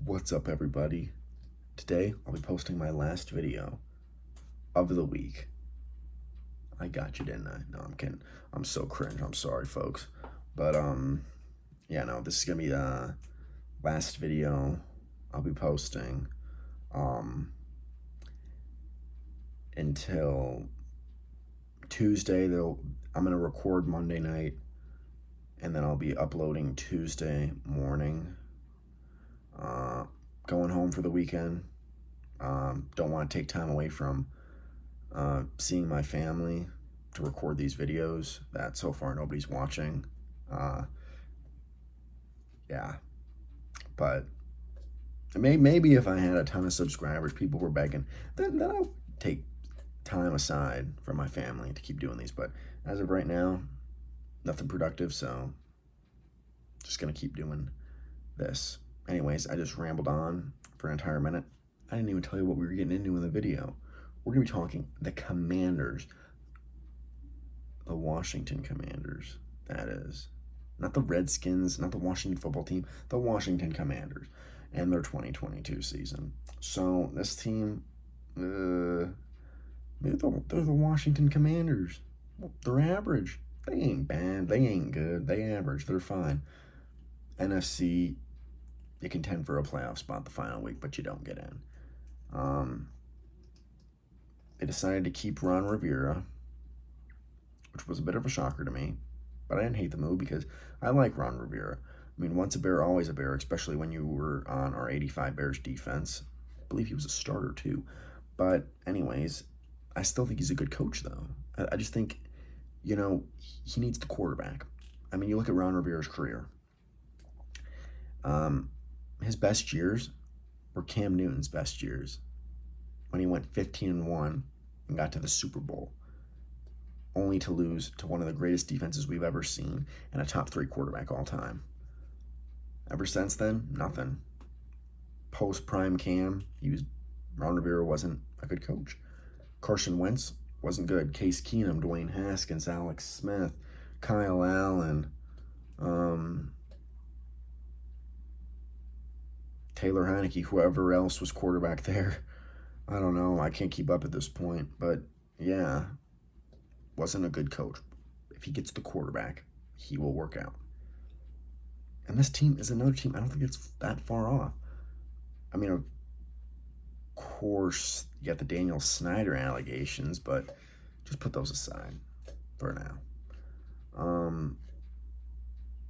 What's up, everybody? Today, I'll be posting my last video of the week. I got you, didn't I? No, I'm kidding. I'm so cringe. I'm sorry, folks. But, yeah, no, this is gonna be the last video I'll be posting, until Tuesday. I'm gonna record Monday night, and then I'll be uploading Tuesday morning. Going home for the weekend. Don't want to take time away from seeing my family to record these videos that so far nobody's watching. Yeah, but maybe if I had a ton of subscribers, people were begging, then I'll take time aside from my family to keep doing these. But as of right now, nothing productive, so just gonna keep doing this. Anyways, I just rambled on for an entire minute. I didn't even tell you what we were getting into in the video. We're gonna be talking the Commanders, the Washington Commanders, that is. Not the Redskins, not the Washington football team, the Washington Commanders and their 2022 season. So this team, they're the Washington Commanders. They're average. They ain't bad. They ain't good. They average. They're fine. NFC, you contend for a playoff spot the final week, but you don't get in. They decided to keep Ron Rivera, which was a bit of a shocker to me, but I didn't hate the move because I like Ron Rivera. I mean, once a Bear, always a Bear, especially when you were on our 85 Bears defense. I believe he was a starter too. But anyways, I still think he's a good coach, though. I just think, he needs the quarterback. I mean, you look at Ron Rivera's career. His best years were Cam Newton's best years, when he went 15-1 and got to the Super Bowl, only to lose to one of the greatest defenses we've ever seen and a top 3 quarterback all time. Ever since then, nothing. Post-prime Cam, Ron Rivera wasn't a good coach. Carson Wentz wasn't good. Case Keenum, Dwayne Haskins, Alex Smith, Kyle Allen, Taylor Heinicke, whoever else was quarterback there. I don't know. I can't keep up at this point. But, yeah, wasn't a good coach. If he gets the quarterback, he will work out. And this team is another team. I don't think it's that far off. I mean, of course, you got the Daniel Snyder allegations, but just put those aside for now.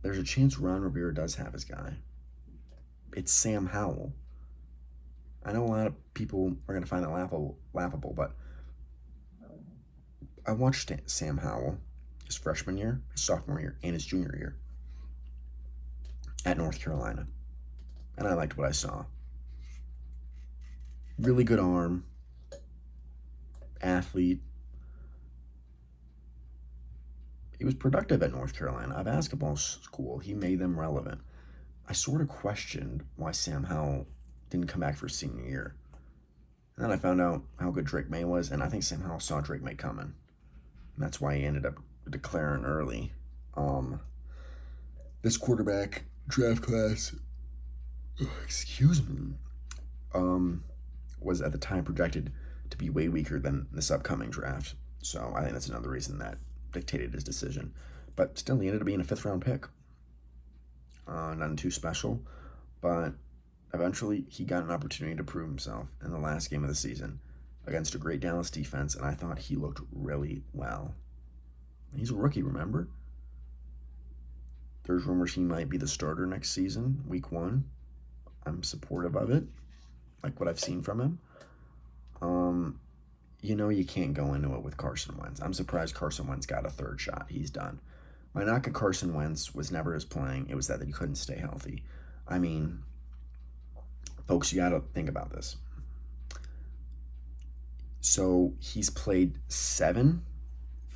There's a chance Ron Rivera does have his guy. It's Sam Howell. I know a lot of people are going to find that laughable, but I watched Sam Howell his freshman year, his sophomore year, and his junior year at North Carolina, and I liked what I saw. Really good arm, athlete. He was productive at North Carolina, a basketball school. He made them relevant. I sort of questioned why Sam Howell didn't come back for his senior year. And then I found out how good Drake May was, and I think Sam Howell saw Drake May coming. And that's why he ended up declaring early. This quarterback draft class, was at the time projected to be way weaker than this upcoming draft. So I think that's another reason that dictated his decision. But still, he ended up being a 5th-round pick. Nothing too special, but eventually he got an opportunity to prove himself in the last game of the season against a great Dallas defense, and I thought he looked really well. He's a rookie, remember? There's rumors he might be the starter next season, week 1. I'm supportive of it, like what I've seen from him. You can't go into it with Carson Wentz. I'm surprised Carson Wentz got a 3rd shot. He's done. My knock at Carson Wentz was never his playing. It was that he couldn't stay healthy. I mean, folks, you got to think about this. So he's played 7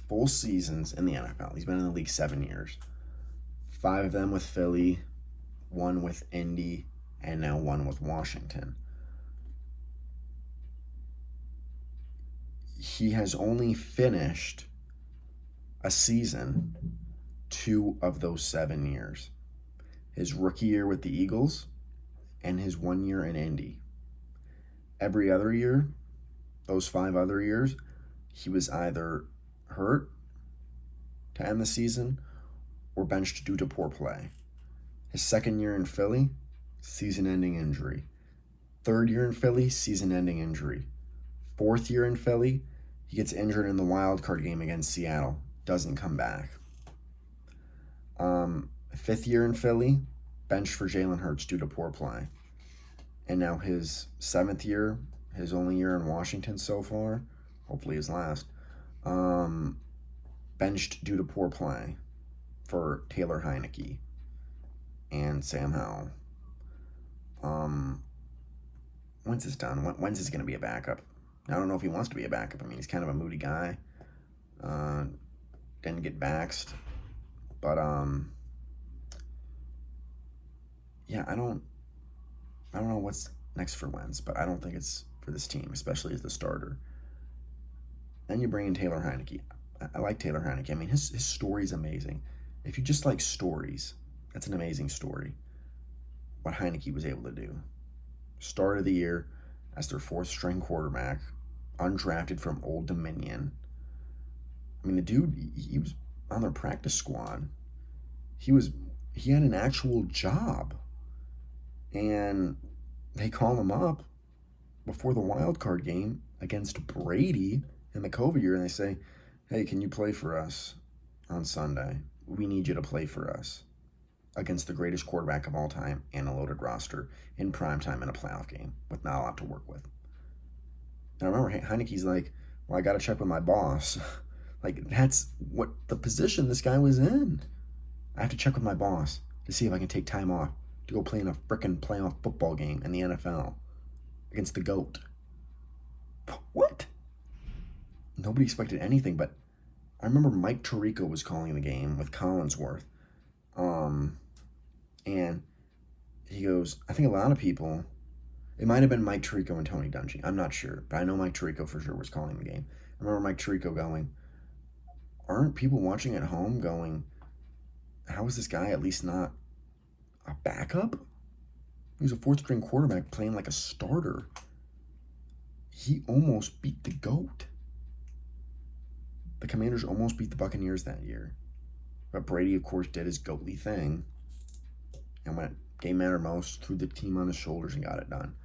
full seasons in the NFL. He's been in the league 7 years. 5 of them with Philly, 1 with Indy, and now 1 with Washington. He has only finished a season 2 of those 7 years. His rookie year with the Eagles, and his 1 year in Indy. Every other year, those 5 other years, he was either hurt to end the season or benched due to poor play. His 2nd year in Philly, season-ending injury. 3rd year in Philly, season-ending injury. 4th year in Philly, he gets injured in the wild card game against Seattle, doesn't come back. 5th year in Philly, benched for Jalen Hurts due to poor play. And now his 7th year, his only year in Washington so far, hopefully his last, benched due to poor play for Taylor Heinicke and Sam Howell. Wentz is done. Wentz is going to be a backup. I don't know if he wants to be a backup. I mean, he's kind of a moody guy. Didn't get vaxxed. But, yeah, I don't know what's next for Wentz, but I don't think it's for this team, especially as the starter. Then you bring in Taylor Heinicke. I like Taylor Heinicke. I mean, his story is amazing. If you just like stories, that's an amazing story. What Heinicke was able to do. Start of the year as their 4th-string quarterback, undrafted from Old Dominion. I mean, the dude, he was on their practice squad. He had an actual job. And they call him up before the wild card game against Brady in the COVID year, and they say, hey, can you play for us on Sunday? We need you to play for us against the greatest quarterback of all time and a loaded roster in primetime in a playoff game with not a lot to work with. And I remember Heinicke's like, well, I got to check with my boss. Like, that's what the position this guy was in. I have to check with my boss to see if I can take time off to go play in a frickin' playoff football game in the NFL against the GOAT. What? Nobody expected anything, but I remember Mike Tirico was calling the game with Collinsworth. And he goes, I think a lot of people, it might have been Mike Tirico and Tony Dungy. I'm not sure, but I know Mike Tirico for sure was calling the game. I remember Mike Tirico going, aren't people watching at home going, how is this guy at least not a backup? He was a 4th-string quarterback playing like a starter. He almost beat the GOAT. The Commanders almost beat the Buccaneers that year. But Brady, of course, did his GOATly thing. And when game mattered most, threw the team on his shoulders and got it done.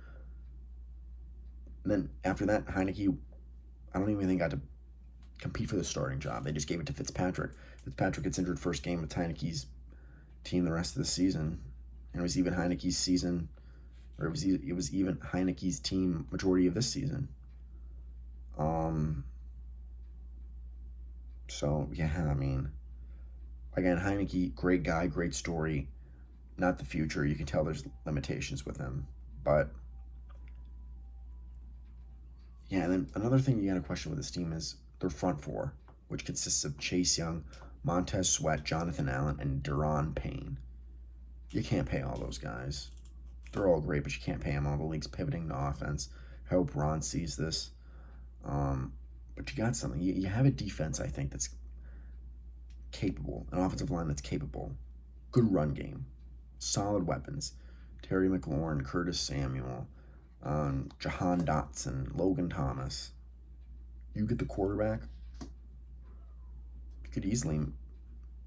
And then after that, Heinicke, I don't even think got to compete for the starting job. They just gave it to Fitzpatrick. Fitzpatrick gets injured first game with Heinicke's team the rest of the season. And it was even Heinicke's season, or it was even Heinicke's team majority of this season. So, yeah, I mean, again, Heinicke, great guy, great story. Not the future. You can tell there's limitations with him. But, yeah, and then another thing you got to question with this team is their front 4, which consists of Chase Young, Montez Sweat, Jonathan Allen, and Deron Payne. You can't pay all those guys. They're all great, but you can't pay them all. The league's pivoting to offense. I hope Ron sees this. But you got something. You have a defense, I think, that's capable. An offensive line that's capable. Good run game. Solid weapons. Terry McLaurin, Curtis Samuel, Jahan Dotson, Logan Thomas. You get the quarterback, you could easily,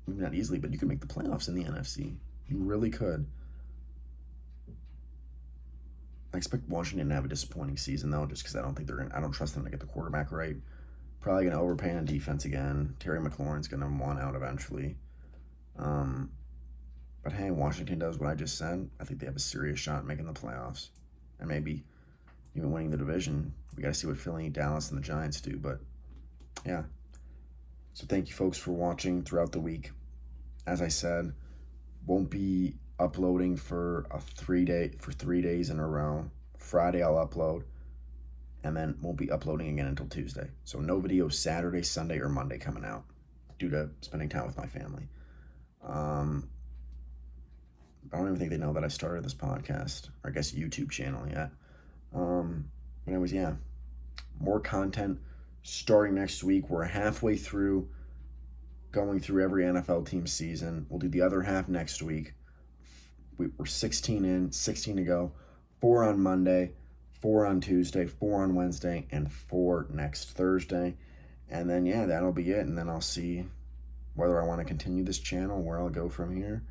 maybe not easily, but you could make the playoffs in the NFC. You really could. I expect Washington to have a disappointing season, though, just because I don't trust them to get the quarterback right. Probably going to overpay on defense again. Terry McLaurin's going to want out eventually. But hey, Washington does what I just said. I think they have a serious shot at making the playoffs. And maybe even winning the division. We got to see what Philly, Dallas, and the Giants do. But, yeah. So thank you, folks, for watching throughout the week. As I said, won't be uploading for 3 days in a row. Friday I'll upload. And then won't be uploading again until Tuesday. So no video Saturday, Sunday, or Monday coming out due to spending time with my family. I don't even think they know that I started this podcast, or I guess YouTube channel yet. But anyways, yeah, more content starting next week. We're halfway through going through every NFL team season. We'll do the other half next week. we're 16 in, 16 to go. 4 on Monday, 4 on Tuesday, 4 on Wednesday, and 4 next Thursday. And then, yeah, that'll be it. And then I'll see whether I want to continue this channel, where I'll go from here.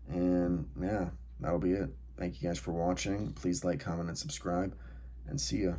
And, yeah, that'll be it. Thank you guys for watching. Please like, comment, and subscribe. And see ya.